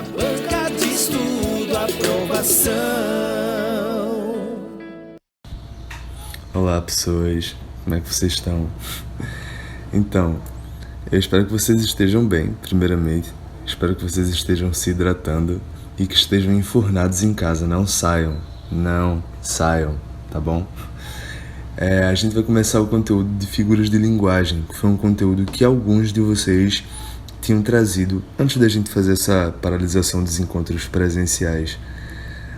Banca de estudo, aprovação. Olá pessoas, como é que vocês estão? Então, eu espero que vocês estejam bem, primeiramente. Espero que vocês estejam se hidratando e que estejam enfurnados em casa. Não saiam, tá bom? A gente vai começar o conteúdo de figuras de linguagem, que foi um conteúdo que alguns de vocês tinham trazido antes da gente fazer essa paralisação dos encontros presenciais.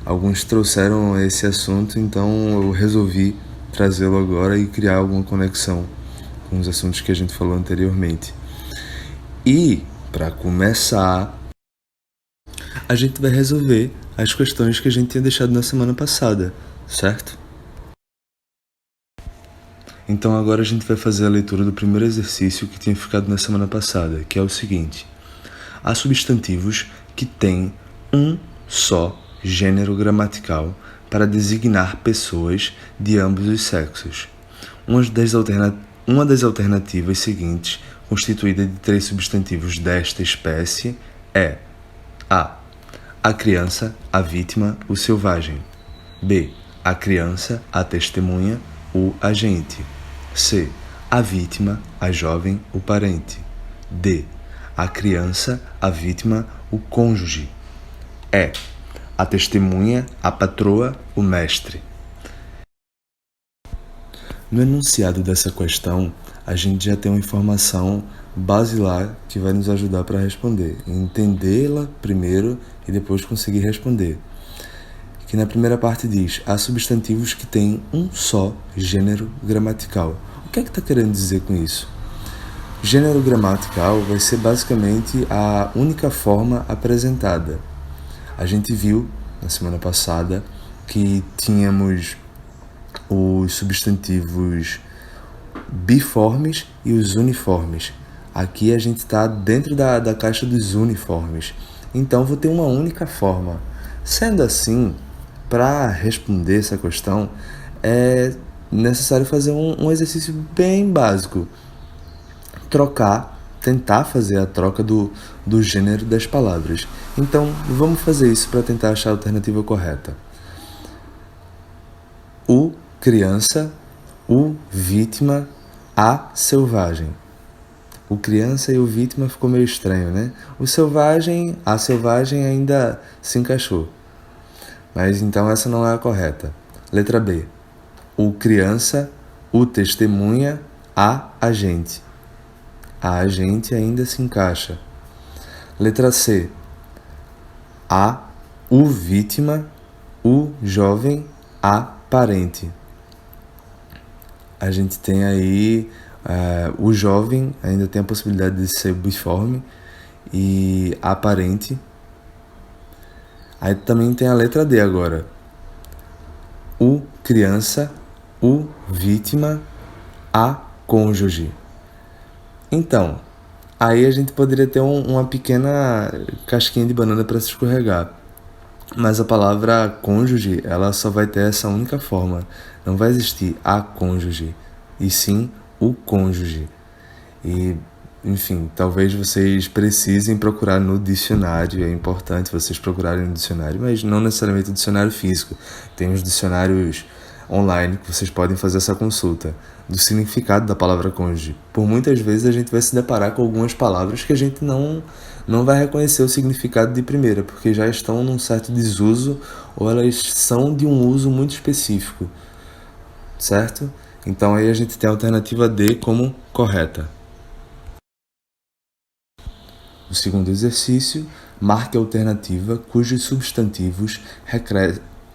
Alguns trouxeram esse assunto, então eu resolvi trazê-lo agora e criar alguma conexão com os assuntos que a gente falou anteriormente. E, para começar, a gente vai resolver as questões que a gente tinha deixado na semana passada, certo? Então agora a gente vai fazer a leitura do primeiro exercício que tinha ficado na semana passada, que é o seguinte: há substantivos que têm um só gênero gramatical para designar pessoas de ambos os sexos. Uma das alternativas seguintes, constituída de 3 substantivos desta espécie, é a criança, a vítima, o selvagem. B, a criança, a testemunha, o agente. C, a vítima, a jovem, o parente. D, a criança, a vítima, o cônjuge. E, a testemunha, a patroa, o mestre. No enunciado dessa questão, a gente já tem uma informação basilar que vai nos ajudar para responder. Entendê-la primeiro e depois conseguir responder. Que na primeira parte diz: há substantivos que têm um só gênero gramatical. O que é que está querendo dizer com isso? Gênero gramatical vai ser basicamente a única forma apresentada. A gente viu na semana passada que tínhamos os substantivos biformes e os uniformes. Aqui a gente está dentro da caixa dos uniformes. Então vou ter uma única forma. Sendo assim, para responder essa questão, é necessário fazer um exercício bem básico. Tentar fazer a troca do gênero das palavras. Então, vamos fazer isso para tentar achar a alternativa correta. O criança, o vítima, a selvagem. O criança e o vítima ficou meio estranho, né? A selvagem ainda se encaixou. Mas então essa não é a correta. Letra B. O criança, o testemunha, a agente. A agente ainda se encaixa. Letra C. O vítima, o jovem, a parente. A gente tem aí o jovem, ainda tem a possibilidade de ser biforme, e a parente. Aí também tem a letra D agora. O criança, o vítima, a cônjuge. Então, aí a gente poderia ter uma pequena casquinha de banana para se escorregar. Mas a palavra cônjuge, ela só vai ter essa única forma. Não vai existir a cônjuge, e sim o cônjuge. E, enfim, talvez vocês precisem procurar no dicionário. É importante vocês procurarem no dicionário, mas não necessariamente o dicionário físico. Tem os dicionários online que vocês podem fazer essa consulta do significado da palavra cônjuge. Por muitas vezes a gente vai se deparar com algumas palavras que a gente não vai reconhecer o significado de primeira, porque já estão num certo desuso ou elas são de um uso muito específico, certo? Então aí a gente tem a alternativa D como correta. O segundo exercício, marque a alternativa cujos substantivos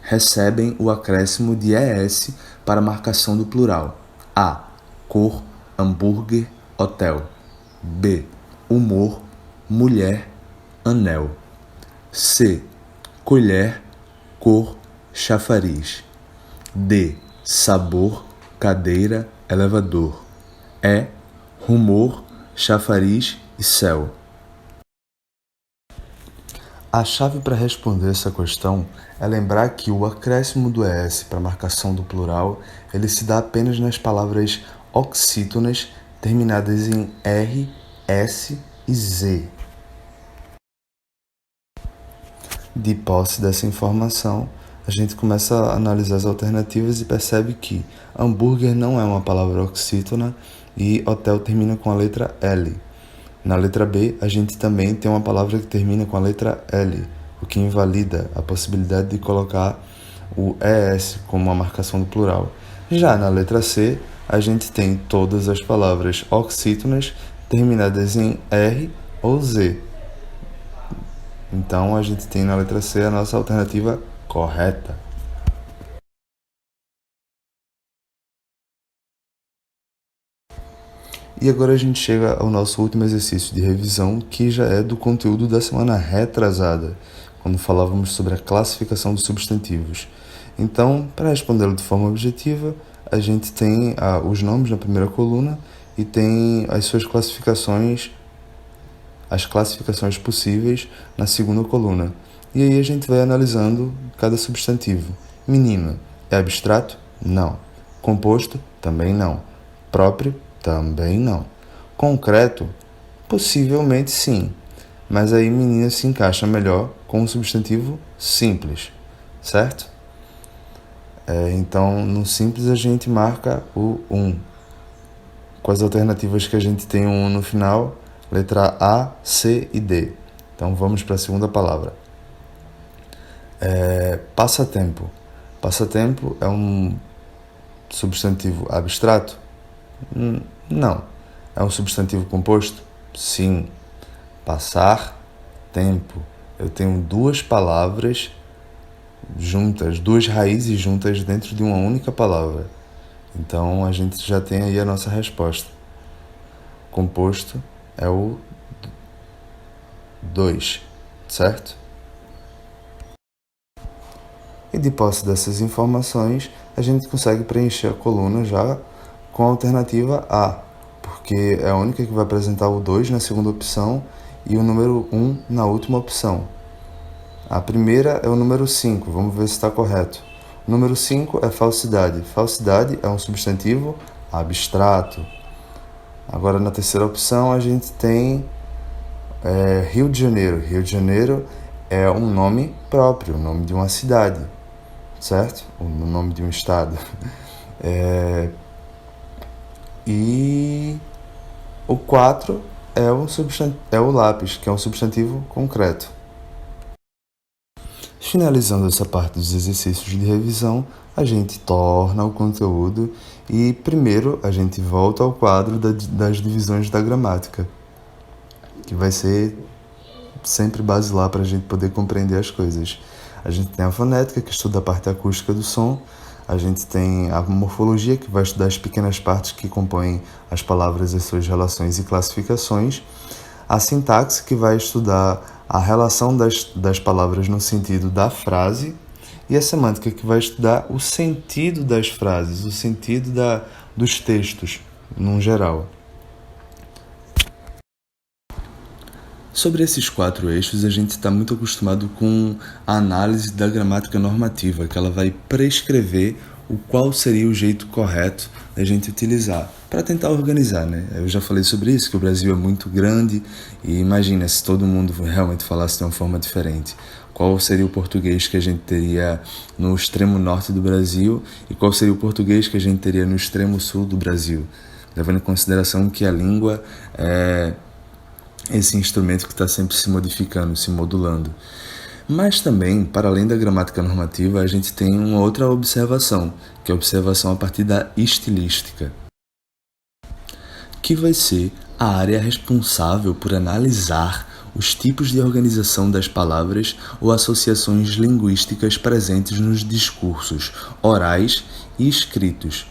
recebem o acréscimo de ES para marcação do plural. A. Cor, hambúrguer, hotel. B. Humor, mulher, anel. C. Colher, cor, chafariz. D. Sabor, cadeira, elevador. E. Rumor, chafariz e céu. A chave para responder essa questão é lembrar que o acréscimo do ES para marcação do plural, ele se dá apenas nas palavras oxítonas terminadas em R, S e Z. De posse dessa informação, a gente começa a analisar as alternativas e percebe que hambúrguer não é uma palavra oxítona e hotel termina com a letra L. Na letra B, a gente também tem uma palavra que termina com a letra L, o que invalida a possibilidade de colocar o ES como uma marcação do plural. Já na letra C, a gente tem todas as palavras oxítonas terminadas em R ou Z. Então, a gente tem na letra C a nossa alternativa correta. E agora a gente chega ao nosso último exercício de revisão, que já é do conteúdo da semana retrasada, quando falávamos sobre a classificação dos substantivos. Então, para respondê-lo de forma objetiva, a gente tem os nomes na primeira coluna e tem as suas classificações, as classificações possíveis na segunda coluna. E aí a gente vai analisando cada substantivo. Menino, é abstrato? Não. Composto? Também não. Próprio? Também não. Concreto? Possivelmente sim. Mas aí menina se encaixa melhor com o substantivo simples, certo? Então, no simples a gente marca o 1. Com as alternativas que a gente tem um no final, letra A, C e D. Então, vamos para a segunda palavra. Passatempo. Passatempo é um substantivo abstrato? Não. É um substantivo composto? Sim. Passar tempo. Eu tenho duas palavras juntas, duas raízes juntas dentro de uma única palavra. Então, a gente já tem aí a nossa resposta. Composto é o 2, certo? E de posse dessas informações, a gente consegue preencher a coluna já com a alternativa A, porque é a única que vai apresentar o 2 na segunda opção e o número 1 na última opção. A primeira é o número 5, vamos ver se está correto. O número 5 é falsidade. Falsidade é um substantivo abstrato. Agora, na terceira opção, a gente tem Rio de Janeiro. Rio de Janeiro é um nome próprio, o nome de uma cidade, certo? O nome de um estado. E o 4 é o lápis, que é um substantivo concreto. Finalizando essa parte dos exercícios de revisão, a gente torna o conteúdo e primeiro a gente volta ao quadro das divisões da gramática, que vai ser sempre basilar para a gente poder compreender as coisas. A gente tem a fonética, que estuda a parte acústica do som, a gente tem a morfologia, que vai estudar as pequenas partes que compõem as palavras e suas relações e classificações, a sintaxe, que vai estudar a relação das palavras no sentido da frase, e a semântica, que vai estudar o sentido das frases, o sentido dos textos, num geral. Sobre esses 4 eixos, a gente está muito acostumado com a análise da gramática normativa, que ela vai prescrever o qual seria o jeito correto da gente utilizar, para tentar organizar, né? Eu já falei sobre isso, que o Brasil é muito grande e imagina se todo mundo realmente falasse de uma forma diferente. Qual seria o português que a gente teria no extremo norte do Brasil e qual seria o português que a gente teria no extremo sul do Brasil? Levando em consideração que a língua é esse instrumento que está sempre se modificando, se modulando. Mas também, para além da gramática normativa, a gente tem uma outra observação, que é a observação a partir da estilística, que vai ser a área responsável por analisar os tipos de organização das palavras ou associações linguísticas presentes nos discursos orais e escritos.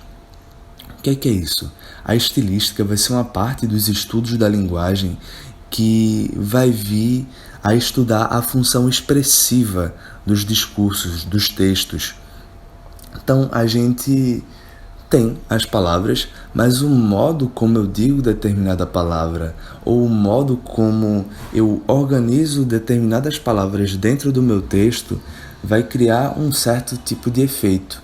O que é isso? A estilística vai ser uma parte dos estudos da linguagem que vai vir a estudar a função expressiva dos discursos, dos textos. Então, a gente tem as palavras, mas o modo como eu digo determinada palavra ou o modo como eu organizo determinadas palavras dentro do meu texto vai criar um certo tipo de efeito.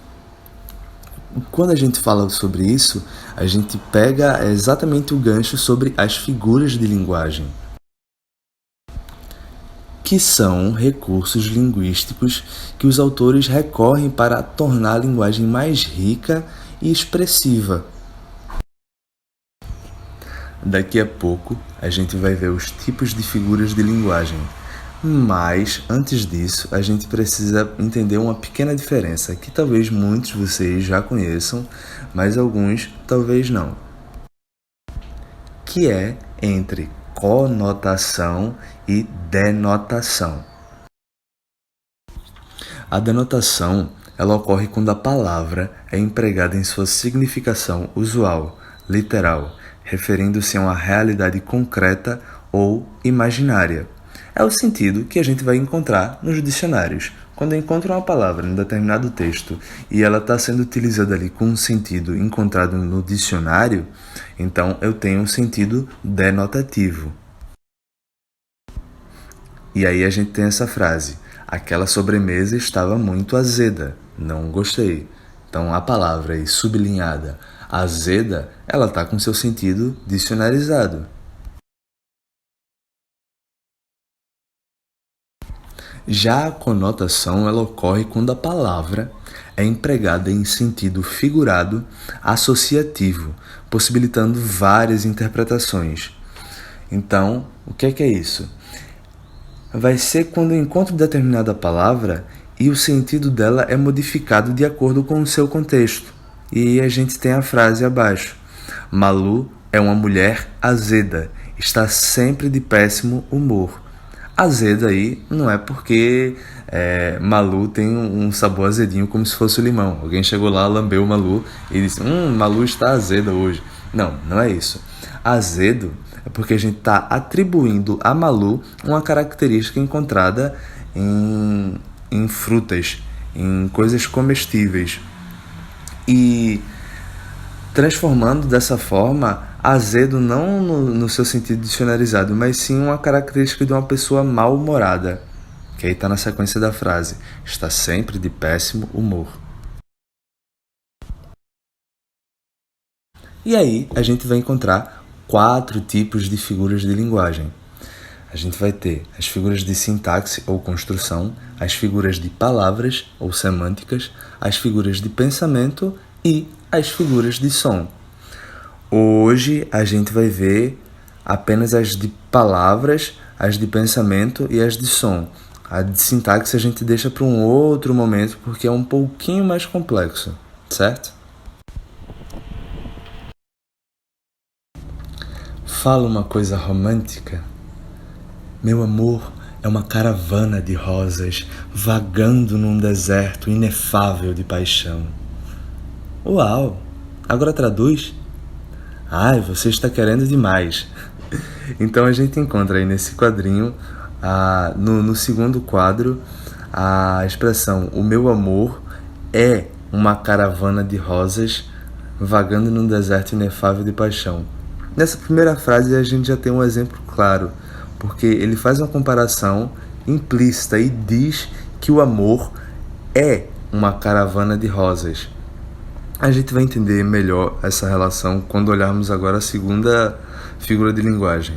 Quando a gente fala sobre isso, a gente pega exatamente o gancho sobre as figuras de linguagem. que são recursos linguísticos que os autores recorrem para tornar a linguagem mais rica e expressiva. Daqui a pouco, a gente vai ver os tipos de figuras de linguagem. Mas, antes disso, a gente precisa entender uma pequena diferença que talvez muitos de vocês já conheçam, mas alguns talvez não. Que é entre conotação e denotação. A denotação, ela ocorre quando a palavra é empregada em sua significação usual, literal, referindo-se a uma realidade concreta ou imaginária. É o sentido que a gente vai encontrar nos dicionários. Quando eu encontro uma palavra em determinado texto e ela está sendo utilizada ali com um sentido encontrado no dicionário, então eu tenho um sentido denotativo. E aí a gente tem essa frase: aquela sobremesa estava muito azeda, não gostei. Então a palavra aí sublinhada, azeda, ela está com seu sentido dicionarizado. Já a conotação, ela ocorre quando a palavra é empregada em sentido figurado associativo, possibilitando várias interpretações. Então, o que é isso? Vai ser quando eu encontro determinada palavra e o sentido dela é modificado de acordo com o seu contexto. E aí a gente tem a frase abaixo: Malu é uma mulher azeda, está sempre de péssimo humor. Azeda aí não é porque Malu tem um sabor azedinho como se fosse o limão. Alguém chegou lá, lambeu o Malu e disse: Malu está azeda hoje. Não é isso. Azedo é porque a gente está atribuindo a Malu uma característica encontrada em frutas, em coisas comestíveis. E transformando dessa forma azedo não no seu sentido dicionarizado, mas sim uma característica de uma pessoa mal-humorada, que aí está na sequência da frase: está sempre de péssimo humor. E aí a gente vai encontrar 4 tipos de figuras de linguagem. A gente vai ter as figuras de sintaxe ou construção, as figuras de palavras ou semânticas, as figuras de pensamento e as figuras de som. Hoje a gente vai ver apenas as de palavras, as de pensamento e as de som. A de sintaxe a gente deixa para um outro momento porque é um pouquinho mais complexo, certo? Fala uma coisa romântica. Meu amor é uma caravana de rosas vagando num deserto inefável de paixão. Uau! Agora traduz? Ai, você está querendo demais. Então a gente encontra aí nesse quadrinho, no segundo quadro, a expressão: o meu amor é uma caravana de rosas vagando num deserto inefável de paixão. Nessa primeira frase a gente já tem um exemplo claro, porque ele faz uma comparação implícita e diz que o amor é uma caravana de rosas. A gente vai entender melhor essa relação quando olharmos agora a segunda figura de linguagem,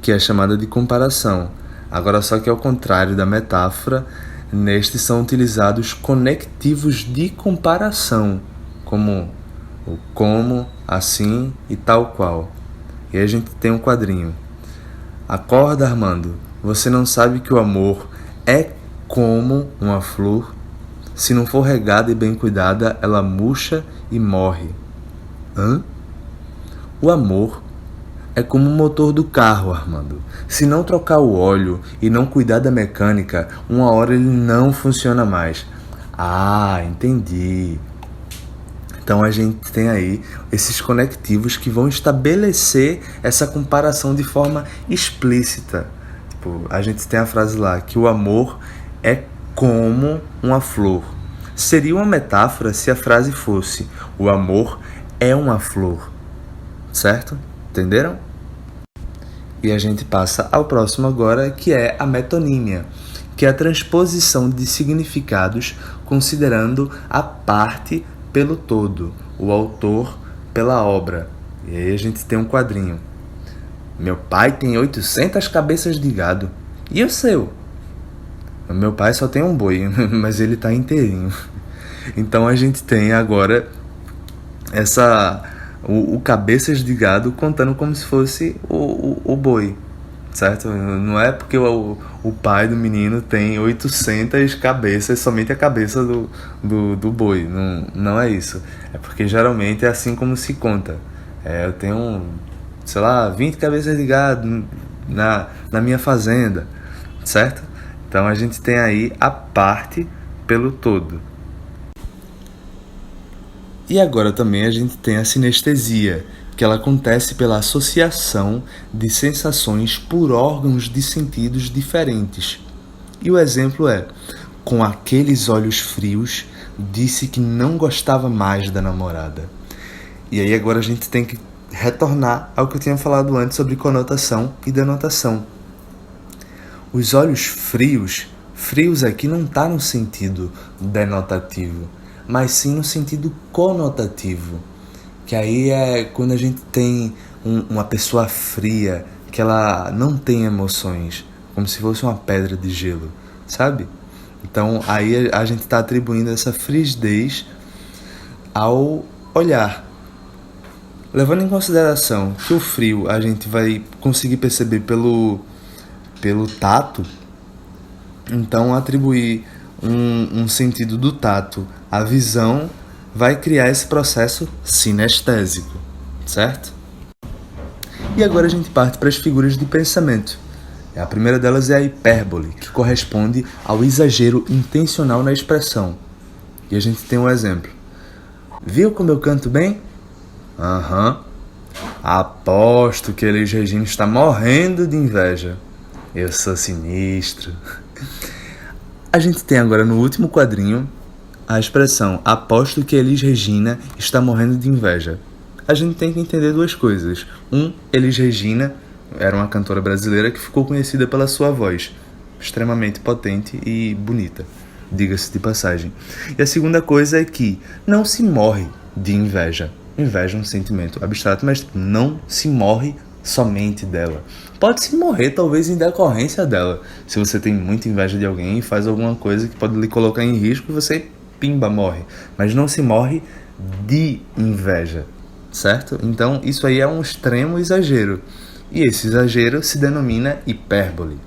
que é chamada de comparação. Agora só que ao contrário da metáfora, nestes são utilizados conectivos de comparação, como o como, assim e tal qual. E aí a gente tem um quadrinho. Acorda, Armando, você não sabe que o amor é como uma flor? Se não for regada e bem cuidada, ela murcha e morre. O amor é como o motor do carro, Armando. Se não trocar o óleo e não cuidar da mecânica, uma hora ele não funciona mais. Ah, entendi. Então a gente tem aí esses conectivos que vão estabelecer essa comparação de forma explícita. Tipo, a gente tem a frase lá, que o amor é como uma flor. Seria uma metáfora se a frase fosse: o amor é uma flor. Certo? Entenderam? E a gente passa ao próximo agora, que é a metonímia, que é a transposição de significados considerando a parte pelo todo, o autor pela obra. E aí a gente tem um quadrinho. Meu pai tem 800 cabeças de gado. E o seu? Meu pai só tem um boi, mas ele tá inteirinho. Então a gente tem agora o cabeças de gado contando como se fosse o boi, certo? Não é porque o pai do menino tem 800 cabeças, somente a cabeça do boi. Não é isso. É porque geralmente é assim como se conta. Eu tenho, sei lá, 20 cabeças de gado na minha fazenda, certo? Então a gente tem aí a parte pelo todo. E agora também a gente tem a sinestesia, que ela acontece pela associação de sensações por órgãos de sentidos diferentes. E o exemplo é: com aqueles olhos frios, disse que não gostava mais da namorada. E aí agora a gente tem que retornar ao que eu tinha falado antes sobre conotação e denotação. Os olhos frios aqui não está no sentido denotativo, mas sim no sentido conotativo, que aí é quando a gente tem uma pessoa fria, que ela não tem emoções, como se fosse uma pedra de gelo, sabe? Então aí a gente está atribuindo essa frigidez ao olhar, levando em consideração que o frio a gente vai conseguir perceber pelo tato. Então atribuir um sentido do tato à visão vai criar esse processo sinestésico, certo? E agora a gente parte para as figuras de pensamento. A primeira delas é a hipérbole, que corresponde ao exagero intencional na expressão. E a gente tem um exemplo. Viu como eu canto bem? Aham. Aposto que Elis Regina está morrendo de inveja. Eu sou sinistro. A gente tem agora no último quadrinho a expressão aposto que Elis Regina está morrendo de inveja. A gente tem que entender duas coisas. Elis Regina era uma cantora brasileira que ficou conhecida pela sua voz, extremamente potente e bonita, diga-se de passagem. E a segunda coisa é que não se morre de inveja. Inveja é um sentimento abstrato, mas não se morre somente dela. Pode-se morrer talvez em decorrência dela. Se você tem muita inveja de alguém e faz alguma coisa que pode lhe colocar em risco, você, pimba, morre. Mas não se morre de inveja, certo? Então isso aí é um extremo exagero. E esse exagero se denomina hipérbole.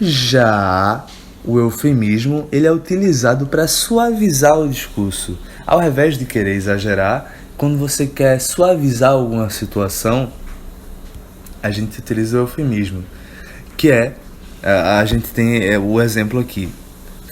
Já o eufemismo, ele é utilizado para suavizar o discurso. Ao invés de querer exagerar, quando você quer suavizar alguma situação, a gente utiliza o eufemismo, que a gente tem o exemplo aqui.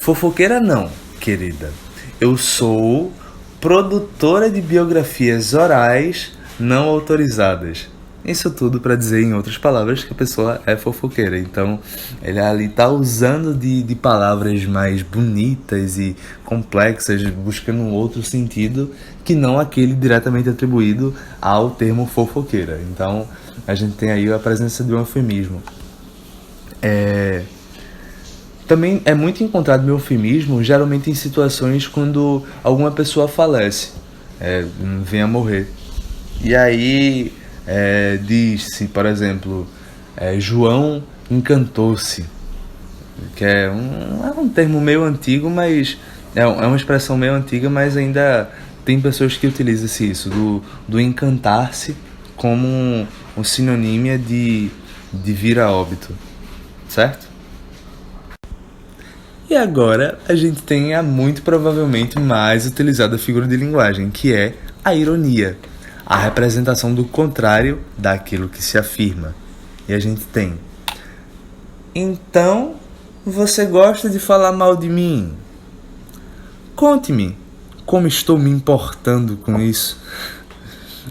Fofoqueira não, querida. Eu sou produtora de biografias orais não autorizadas. Isso tudo para dizer, em outras palavras, que a pessoa é fofoqueira. Então, ele ali está usando de palavras mais bonitas e complexas, buscando um outro sentido que não aquele diretamente atribuído ao termo fofoqueira. Então, a gente tem aí a presença de um eufemismo. Também é muito encontrado o eufemismo, geralmente em situações quando alguma pessoa falece, vem a morrer. E aí diz-se, por exemplo, João encantou-se, que é um termo meio antigo, mas é uma expressão meio antiga, mas ainda tem pessoas que utilizam isso, do encantar-se como um sinônimo de vir a óbito, certo? E agora a gente tem a muito provavelmente mais utilizada figura de linguagem, que é a ironia, a representação do contrário daquilo que se afirma. E a gente tem: então, você gosta de falar mal de mim? Conte-me como estou me importando com isso.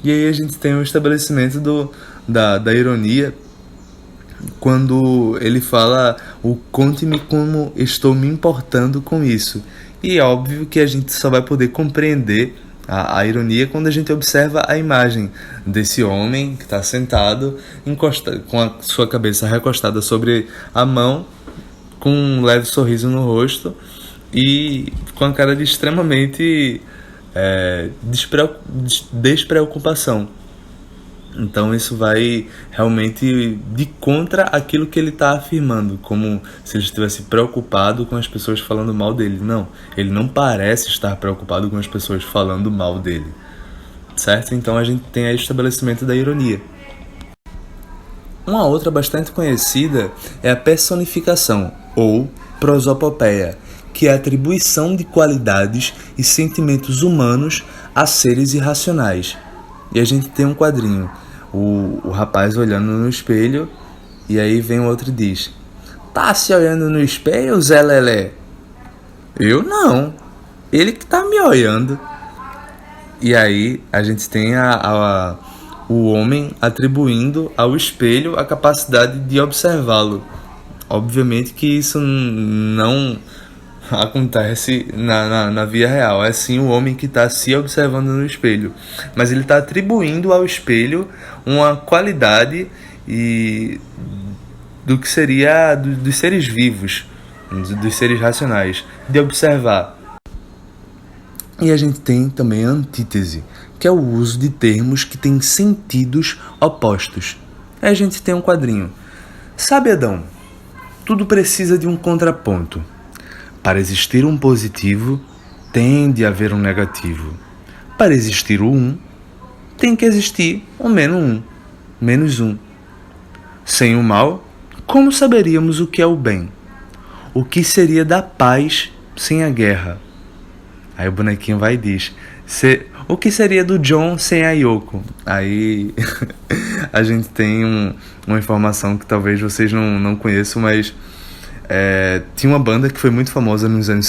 E aí a gente tem o estabelecimento da ironia, quando ele fala o conte-me como estou me importando com isso. E é óbvio que a gente só vai poder compreender a ironia quando a gente observa a imagem desse homem que está sentado, com a sua cabeça recostada sobre a mão, com um leve sorriso no rosto e com a cara de extremamente despreocupação. Então isso vai realmente de contra aquilo que ele está afirmando, como se ele estivesse preocupado com as pessoas falando mal dele. Não, ele não parece estar preocupado com as pessoas falando mal dele, certo? Então a gente tem aí o estabelecimento da ironia. Uma outra bastante conhecida é a personificação, ou prosopopeia, que é a atribuição de qualidades e sentimentos humanos a seres irracionais. E a gente tem um quadrinho, o rapaz olhando no espelho, e aí vem o outro e diz: "Tá se olhando no espelho, Zé Lelé?" "Eu não, ele que tá me olhando." E aí a gente tem o homem atribuindo ao espelho a capacidade de observá-lo. Obviamente que isso não acontece na vida real. É sim o homem que está se observando no espelho. Mas ele está atribuindo ao espelho uma qualidade do que seria dos seres vivos, dos seres racionais, de observar. E a gente tem também a antítese, que é o uso de termos que têm sentidos opostos. Aí a gente tem um quadrinho. "Sabe, Adão, tudo precisa de um contraponto. Para existir um positivo, tem de haver um negativo. Para existir o um, tem que existir o menos um. Sem o mal, como saberíamos o que é o bem? O que seria da paz sem a guerra?" Aí o bonequinho vai e diz: "O que seria do John sem a Yoko?" Aí a gente tem uma informação que talvez vocês não conheçam, mas tinha uma banda que foi muito famosa nos anos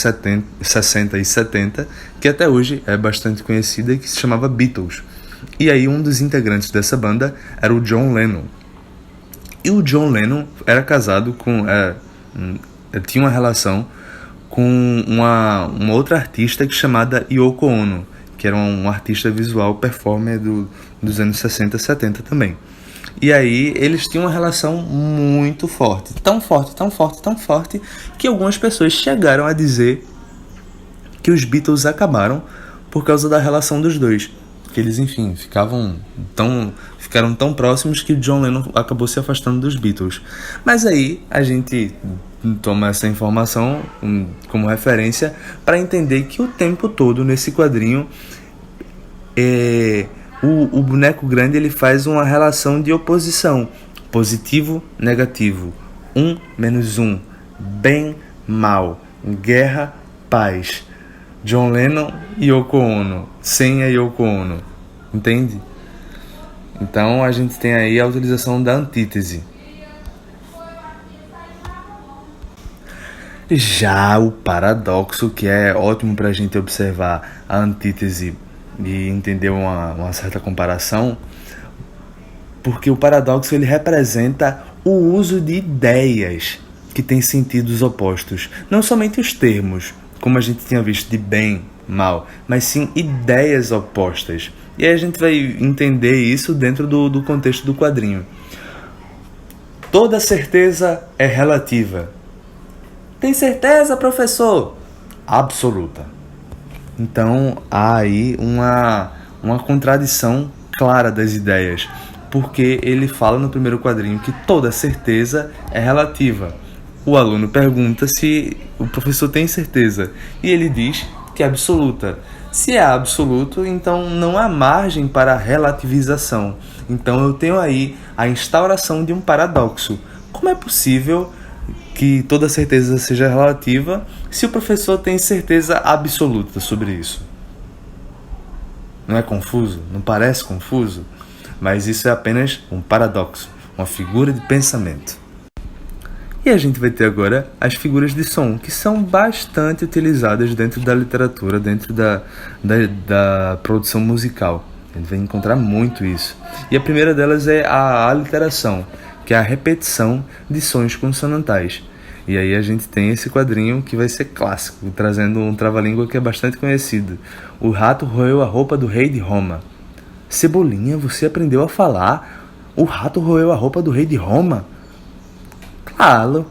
60 e 70, que até hoje é bastante conhecida, que se chamava Beatles. E aí um dos integrantes dessa banda era o John Lennon. E o John Lennon era casado com... tinha uma relação com uma outra artista chamada Yoko Ono, que era um artista visual performer dos anos 60 e 70 também. E aí eles tinham uma relação muito forte, tão forte, que algumas pessoas chegaram a dizer que os Beatles acabaram por causa da relação dos dois. Que eles, enfim, ficaram tão próximos que John Lennon acabou se afastando dos Beatles. Mas aí a gente toma essa informação como referência para entender que o tempo todo nesse quadrinho o boneco grande ele faz uma relação de oposição, positivo, negativo, menos um, bem, mal, guerra, paz. John Lennon e Yoko Ono, sem a Yoko Ono, entende? Então a gente tem aí a utilização da antítese. Já o paradoxo, que é ótimo para a gente observar a antítese e entender uma certa comparação, porque o paradoxo ele representa o uso de ideias que têm sentidos opostos, não somente os termos, como a gente tinha visto de bem, mal, mas sim ideias opostas. E aí a gente vai entender isso dentro do contexto do quadrinho. Toda certeza é relativa. Tem certeza, professor? Absoluta. Então há aí uma contradição clara das ideias, porque ele fala no primeiro quadrinho que toda certeza é relativa. O aluno pergunta se o professor tem certeza e ele diz que é absoluta. Se é absoluto, então não há margem para relativização. Então eu tenho aí a instauração de um paradoxo. Como é possível que toda certeza seja relativa se o professor tem certeza absoluta sobre isso? Não é confuso? Não parece confuso? Mas isso é apenas um paradoxo, uma figura de pensamento. E a gente vai ter agora as figuras de som, que são bastante utilizadas dentro da literatura, dentro da produção musical. A gente vai encontrar muito isso. E a primeira delas é a aliteração, que é a repetição de sons consonantais. E aí a gente tem esse quadrinho que vai ser clássico, trazendo um trava-língua que é bastante conhecido. O rato roeu a roupa do rei de Roma. Cebolinha, você aprendeu a falar? O rato roeu a roupa do rei de Roma? Claro.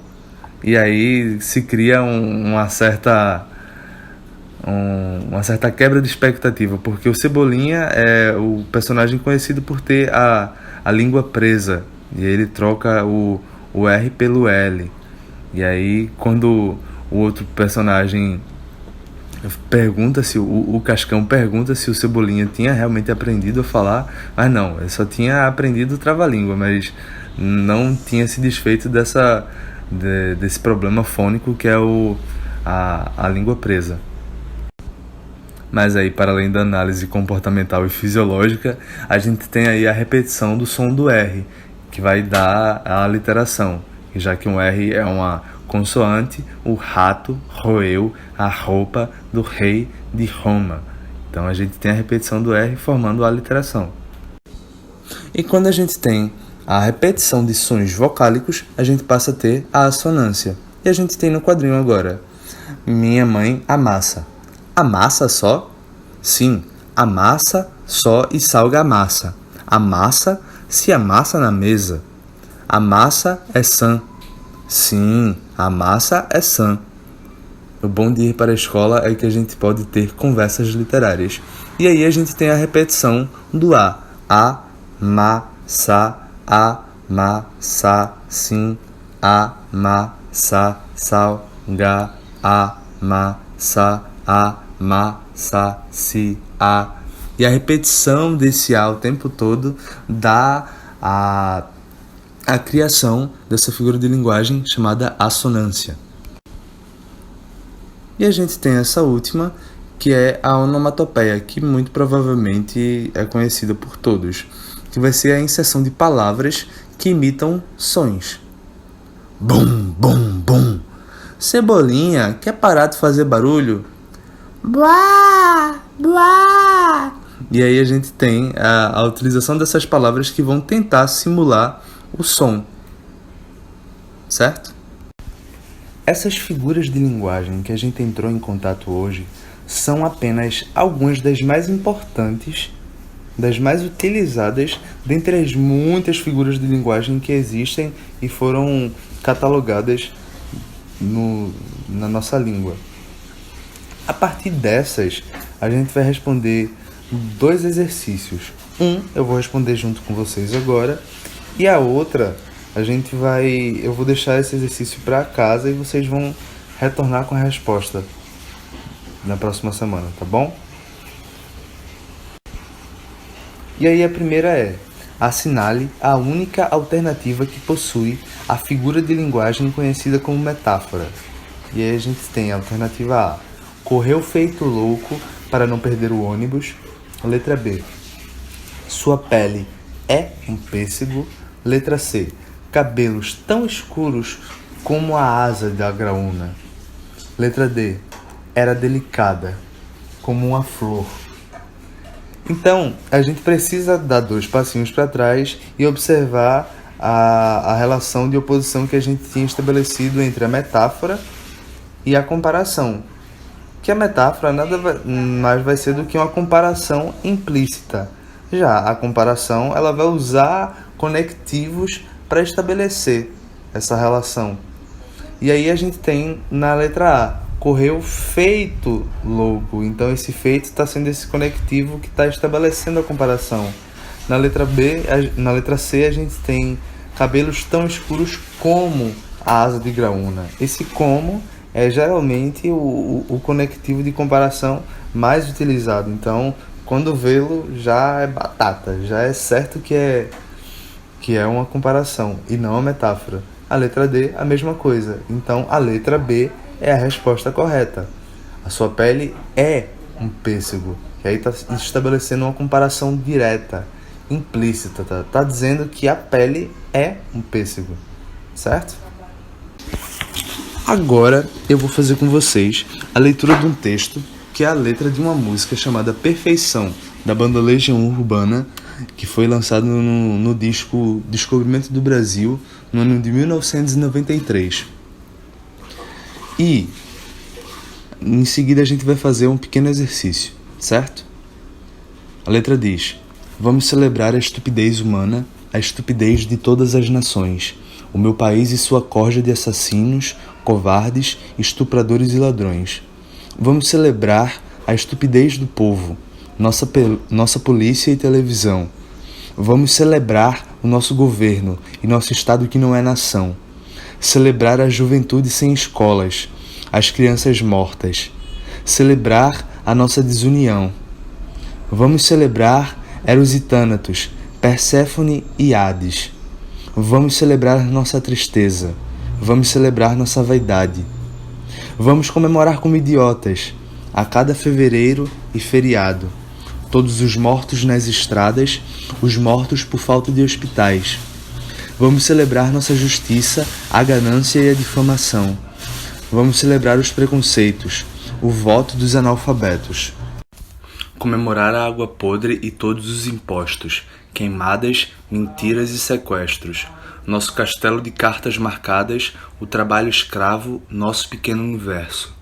E aí se cria uma certa quebra de expectativa, porque o Cebolinha é o personagem conhecido por ter a língua presa, e aí ele troca o R pelo L. E aí, quando o outro personagem pergunta se o Cascão pergunta se o Cebolinha tinha realmente aprendido a falar, mas não, ele só tinha aprendido o trava-língua, mas não tinha se desfeito desse problema fônico que é a língua presa. Mas aí, para além da análise comportamental e fisiológica, a gente tem aí a repetição do som do R, que vai dar a aliteração. E já que um R é uma consoante, o rato roeu a roupa do rei de Roma. Então a gente tem a repetição do R formando a aliteração. E quando a gente tem a repetição de sons vocálicos, a gente passa a ter a assonância. E a gente tem no quadrinho agora: minha mãe amassa. Amassa só? Sim, amassa só e salga a massa. A massa se amassa na mesa. A massa é sã. Sim, a massa é sã. O bom de ir para a escola é que a gente pode ter conversas literárias. E aí a gente tem a repetição do A. A, ma, sa, a, ma, sa, sim, a, ma, sa, sal, ga, a, ma, sa, a, ma, sa, si, a. E a repetição desse A o tempo todo dá a criação dessa figura de linguagem chamada assonância. E a gente tem essa última, que é a onomatopeia, que muito provavelmente é conhecida por todos, que vai ser a inserção de palavras que imitam sons. Bum, bum, bum. Cebolinha, quer parar de fazer barulho? Buá, buá. E aí a gente tem a utilização dessas palavras que vão tentar simular o som, certo? Essas figuras de linguagem que a gente entrou em contato hoje são apenas algumas das mais importantes, das mais utilizadas dentre as muitas figuras de linguagem que existem e foram catalogadas na nossa língua. A partir dessas, a gente vai responder 2 exercícios. Eu vou responder junto com vocês agora, e a outra, eu vou deixar esse exercício para casa e vocês vão retornar com a resposta na próxima semana, tá bom? E aí a primeira é: assinale a única alternativa que possui a figura de linguagem conhecida como metáfora. E aí a gente tem a alternativa A: correu feito louco para não perder o ônibus. Letra B: sua pele é um pêssego. Letra C: cabelos tão escuros como a asa da graúna. Letra D: era delicada como uma flor. Então, a gente precisa dar 2 passinhos para trás e observar a relação de oposição que a gente tinha estabelecido entre a metáfora e a comparação. Que a metáfora nada mais vai ser do que uma comparação implícita. Já a comparação, ela vai usar conectivos para estabelecer essa relação. E aí a gente tem na letra A: correu feito louco. Então esse feito está sendo esse conectivo que está estabelecendo a comparação. Na letra C a gente tem cabelos tão escuros como a asa de graúna. Esse como é geralmente o conectivo de comparação mais utilizado. Então, quando vê-lo, já é batata, já é certo que é uma comparação e não uma metáfora. A letra D, a mesma coisa. Então, a letra B é a resposta correta. A sua pele é um pêssego. E aí está estabelecendo uma comparação direta, implícita. Tá dizendo que a pele é um pêssego, certo? Agora eu vou fazer com vocês a leitura de um texto que é a letra de uma música chamada Perfeição, da banda Legião Urbana, que foi lançado no disco Descobrimento do Brasil, no ano de 1993. E em seguida a gente vai fazer um pequeno exercício, certo? A letra diz: vamos celebrar a estupidez humana, a estupidez de todas as nações, o meu país e sua corja de assassinos, covardes, estupradores e ladrões. Vamos celebrar a estupidez do povo, nossa polícia e televisão. Vamos celebrar o nosso governo e nosso Estado que não é nação. Celebrar a juventude sem escolas, as crianças mortas. Celebrar a nossa desunião. Vamos celebrar Eros e Thânatos, Perséfone e Hades. Vamos celebrar nossa tristeza. Vamos celebrar nossa vaidade. Vamos comemorar como idiotas, a cada fevereiro e feriado, todos os mortos nas estradas, os mortos por falta de hospitais. Vamos celebrar nossa justiça, a ganância e a difamação. Vamos celebrar os preconceitos, o voto dos analfabetos. Comemorar a água podre e todos os impostos, queimadas, mentiras e sequestros. Nosso castelo de cartas marcadas, o trabalho escravo, nosso pequeno universo.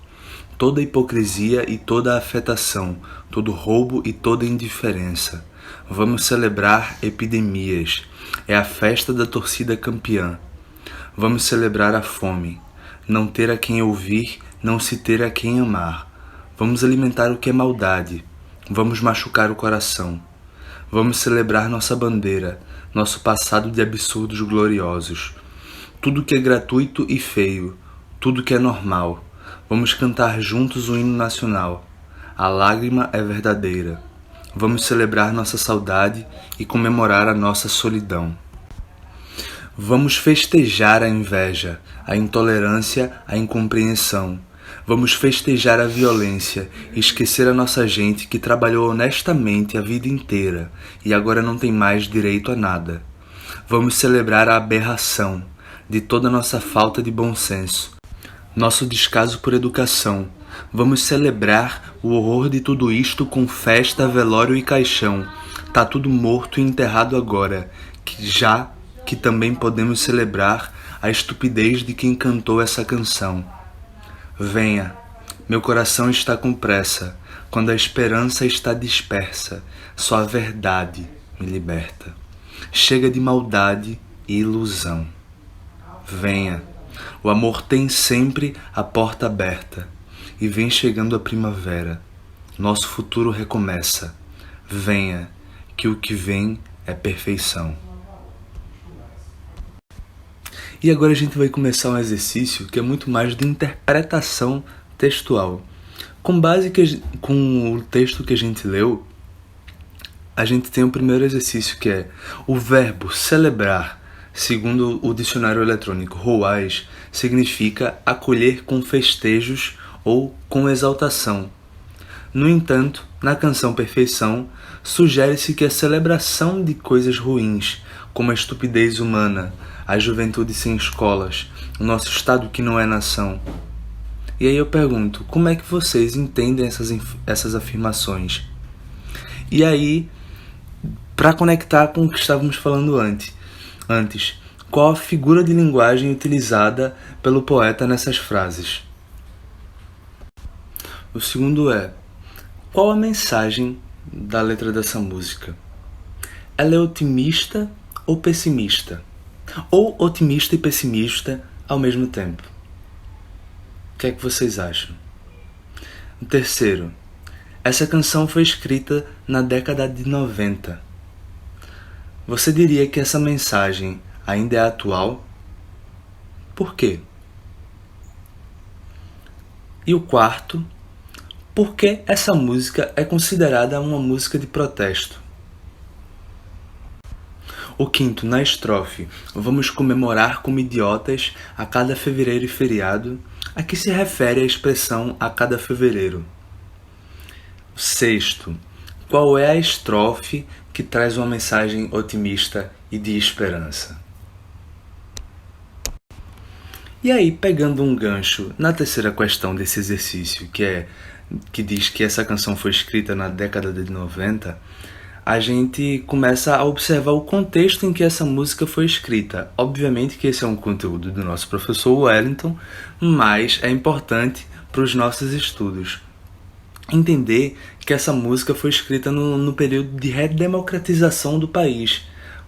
Toda hipocrisia e toda afetação, todo roubo e toda indiferença. Vamos celebrar epidemias. É a festa da torcida campeã. Vamos celebrar a fome. Não ter a quem ouvir, não se ter a quem amar. Vamos alimentar o que é maldade. Vamos machucar o coração. Vamos celebrar nossa bandeira, nosso passado de absurdos gloriosos. Tudo que é gratuito e feio, tudo que é normal. Vamos cantar juntos o hino nacional. A lágrima é verdadeira. Vamos celebrar nossa saudade e comemorar a nossa solidão. Vamos festejar a inveja, a intolerância, a incompreensão. Vamos festejar a violência e esquecer a nossa gente que trabalhou honestamente a vida inteira e agora não tem mais direito a nada. Vamos celebrar a aberração de toda a nossa falta de bom senso, nosso descaso por educação. Vamos celebrar o horror de tudo isto com festa, velório e caixão. Tá tudo morto e enterrado agora, que também podemos celebrar a estupidez de quem cantou essa canção. Venha, meu coração está com pressa, quando a esperança está dispersa, só a verdade me liberta. Chega de maldade e ilusão. Venha, o amor tem sempre a porta aberta, e vem chegando a primavera. Nosso futuro recomeça. Venha, que o que vem é perfeição. E agora a gente vai começar um exercício que é muito mais de interpretação textual. Com base com o texto que a gente leu, a gente tem o primeiro exercício, que é o verbo celebrar, segundo o dicionário eletrônico ROAS, significa acolher com festejos ou com exaltação. No entanto, na canção Perfeição, sugere-se que a celebração de coisas ruins, como a estupidez humana, a juventude sem escolas, o nosso Estado que não é nação. E aí eu pergunto, como é que vocês entendem essas afirmações? E aí, para conectar com o que estávamos falando antes, qual a figura de linguagem utilizada pelo poeta nessas frases? O segundo é, qual a mensagem da letra dessa música? Ela é otimista ou pessimista? Ou otimista e pessimista ao mesmo tempo? O que é que vocês acham? O terceiro, essa canção foi escrita na década de 90. Você diria que essa mensagem ainda é atual? Por quê? E o quarto, por que essa música é considerada uma música de protesto? O quinto, na estrofe, vamos comemorar como idiotas a cada fevereiro e feriado, a que se refere a expressão a cada fevereiro. O sexto, qual é a estrofe que traz uma mensagem otimista e de esperança? E aí, pegando um gancho na terceira questão desse exercício, que diz que essa canção foi escrita na década de 90, a gente começa a observar o contexto em que essa música foi escrita. Obviamente que esse é um conteúdo do nosso professor Wellington, mas é importante para os nossos estudos entender que essa música foi escrita no período de redemocratização do país,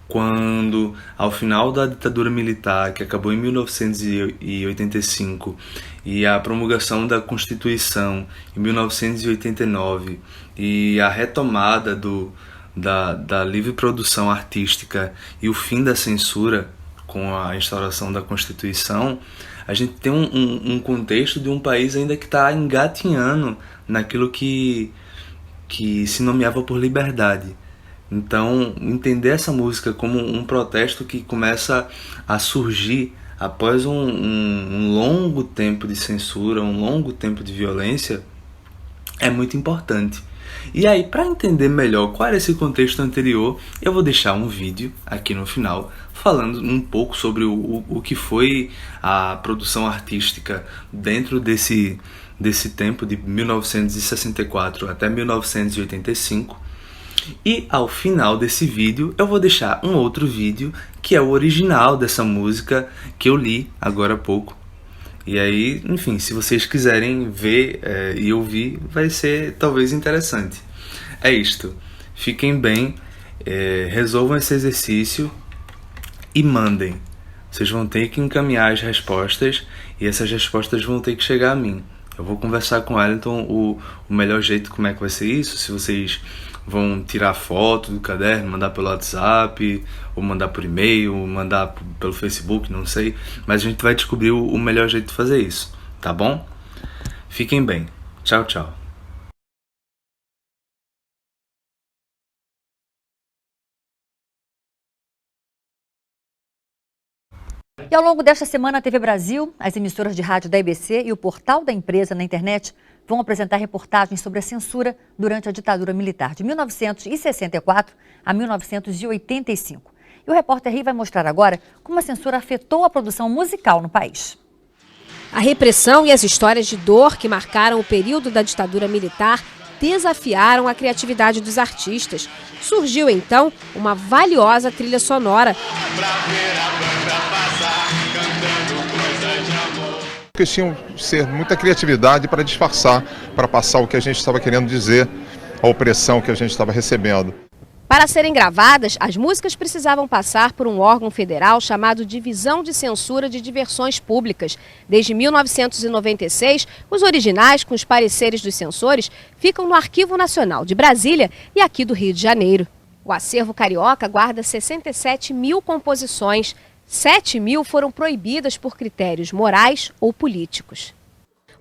quando, ao final da ditadura militar, que acabou em 1985, e a promulgação da Constituição em 1989, e a retomada da livre produção artística e o fim da censura com a instauração da Constituição, a gente tem um contexto de um país ainda que está engatinhando naquilo que se nomeava por liberdade. Então, entender essa música como um protesto que começa a surgir após um longo tempo de censura, um longo tempo de violência, é muito importante. E aí, para entender melhor qual era esse contexto anterior, eu vou deixar um vídeo aqui no final falando um pouco sobre o que foi a produção artística dentro desse tempo de 1964 até 1985. E ao final desse vídeo eu vou deixar um outro vídeo que é o original dessa música que eu li agora há pouco. E aí, enfim, se vocês quiserem ver e ouvir, vai ser talvez interessante. É isto. Fiquem bem, resolvam esse exercício e mandem. Vocês vão ter que encaminhar as respostas e essas respostas vão ter que chegar a mim. Eu vou conversar com ela, então o melhor jeito, como é que vai ser isso, se vocês vão tirar foto do caderno, mandar pelo WhatsApp, ou mandar por e-mail, ou mandar pelo Facebook, não sei. Mas a gente vai descobrir o melhor jeito de fazer isso, tá bom? Fiquem bem. Tchau, tchau. E ao longo desta semana, a TV Brasil, as emissoras de rádio da EBC e o portal da empresa na internet vão apresentar reportagens sobre a censura durante a ditadura militar de 1964 a 1985. E o repórter Ri vai mostrar agora como a censura afetou a produção musical no país. A repressão e as histórias de dor que marcaram o período da ditadura militar desafiaram a criatividade dos artistas. Surgiu, então, uma valiosa trilha sonora. Que tinham ser muita criatividade para disfarçar, para passar o que a gente estava querendo dizer, a opressão que a gente estava recebendo. Para serem gravadas, as músicas precisavam passar por um órgão federal chamado Divisão de Censura de Diversões Públicas. Desde 1996, os originais, com os pareceres dos censores, ficam no Arquivo Nacional de Brasília e aqui do Rio de Janeiro. O acervo carioca guarda 67 mil composições. 7 mil foram proibidas por critérios morais ou políticos.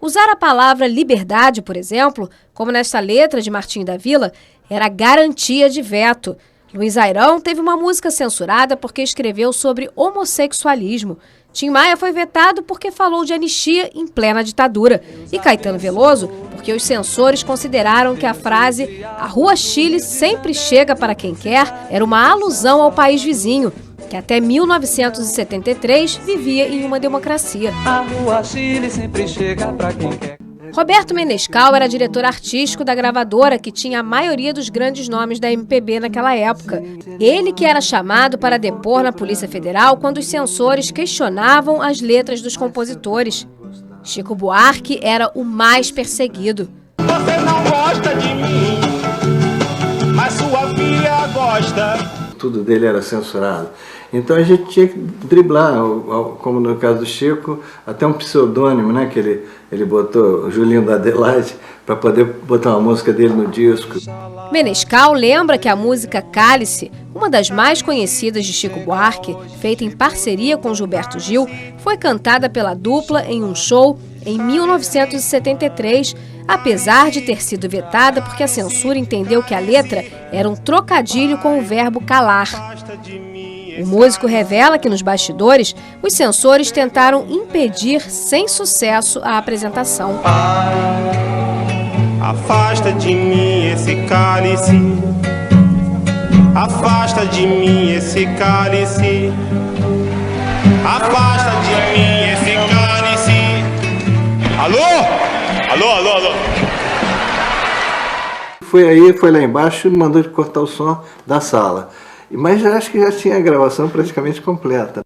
Usar a palavra liberdade, por exemplo, como nesta letra de Martim da Vila, era garantia de veto. Luiz Airão teve uma música censurada porque escreveu sobre homossexualismo. Tim Maia foi vetado porque falou de anistia em plena ditadura. E Caetano Veloso porque os censores consideraram que a frase "A Rua Chile sempre chega para quem quer" era uma alusão ao país vizinho, que até 1973 vivia em uma democracia. A Rua Chile sempre chega pra quem quer. Roberto Menescal era diretor artístico da gravadora que tinha a maioria dos grandes nomes da MPB naquela época. Ele que era chamado para depor na Polícia Federal quando os censores questionavam as letras dos compositores. Chico Buarque era o mais perseguido. Você não gosta de mim, mas sua filha gosta. Tudo dele era censurado. Então a gente tinha que driblar, como no caso do Chico, até um pseudônimo, né, que ele botou, Julinho da Adelaide, para poder botar uma música dele no disco. Menescal lembra que a música Cálice, uma das mais conhecidas de Chico Buarque, feita em parceria com Gilberto Gil, foi cantada pela dupla em um show em 1973, apesar de ter sido vetada porque a censura entendeu que a letra era um trocadilho com o verbo calar. O músico revela que nos bastidores, os censores tentaram impedir sem sucesso a apresentação. Afasta de mim esse cálice, afasta de mim esse cálice, afasta de mim esse cálice. Alô? Alô, alô, alô. Foi lá embaixo e mandou cortar o som da sala. Mas acho que já tinha a gravação praticamente completa.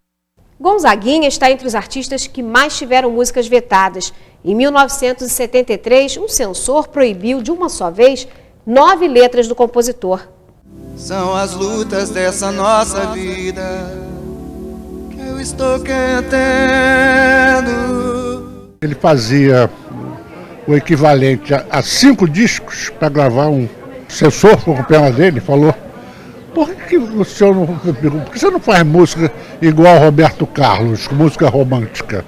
Gonzaguinha está entre os artistas que mais tiveram músicas vetadas. Em 1973, um censor proibiu de uma só vez 9 letras do compositor. São as lutas dessa nossa vida que eu estou cantando. Ele fazia o equivalente a 5 discos para gravar um censor, com o pena dele, falou que o senhor não, por que você não faz música igual Roberto Carlos, música romântica?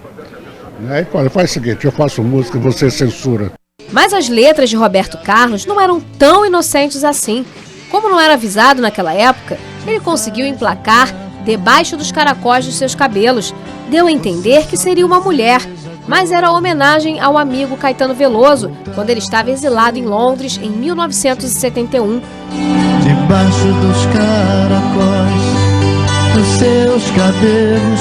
Aí faz o seguinte, eu faço música, você censura. Mas as letras de Roberto Carlos não eram tão inocentes assim. Como não era avisado naquela época, ele conseguiu emplacar debaixo dos caracóis dos seus cabelos. Deu a entender que seria uma mulher, mas era homenagem ao amigo Caetano Veloso, quando ele estava exilado em Londres em 1971. Debaixo dos caracóis dos seus cabelos,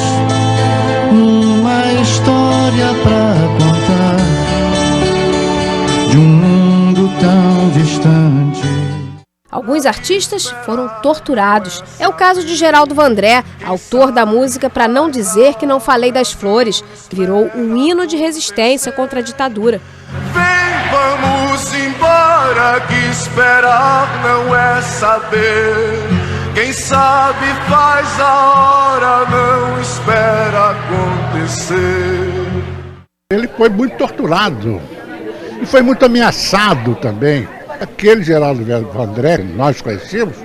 uma história pra contar de um mundo tão distante. Alguns artistas foram torturados. É o caso de Geraldo Vandré, autor da música Pra Não Dizer Que Não Falei das Flores, que virou um hino de resistência contra a ditadura. Vem, vamos embora, que esperar não é saber. Quem sabe faz a hora, não espera acontecer. Ele foi muito torturado e foi muito ameaçado também. Aquele Geraldo Vandré, que nós conhecemos,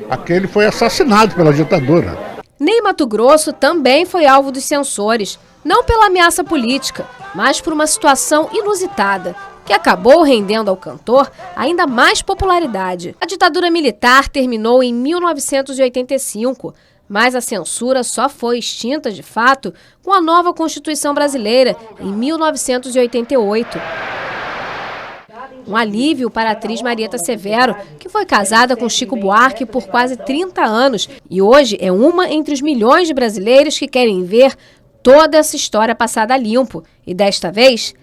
aquele foi assassinado pela ditadura. Ney Matogrosso também foi alvo dos censores, não pela ameaça política, mas por uma situação inusitada, que acabou rendendo ao cantor ainda mais popularidade. A ditadura militar terminou em 1985, mas a censura só foi extinta de fato com a nova Constituição Brasileira, em 1988. Um alívio para a atriz Marieta Severo, que foi casada com Chico Buarque por quase 30 anos e hoje é uma entre os milhões de brasileiros que querem ver toda essa história passada limpo e, desta vez,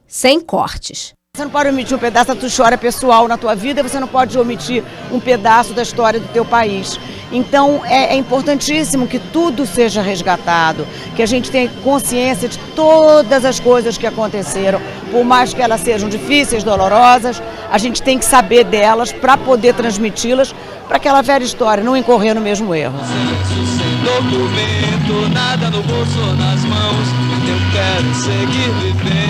sem cortes. Você não pode omitir um pedaço da tua história pessoal na tua vida, você não pode omitir um pedaço da história do teu país. Então é importantíssimo que tudo seja resgatado, que a gente tenha consciência de todas as coisas que aconteceram, por mais que elas sejam difíceis, dolorosas, a gente tem que saber delas para poder transmiti-las para aquela velha história, não incorrer no mesmo erro. Sem documento, nada no bolso, nas mãos, eu quero seguir vivendo.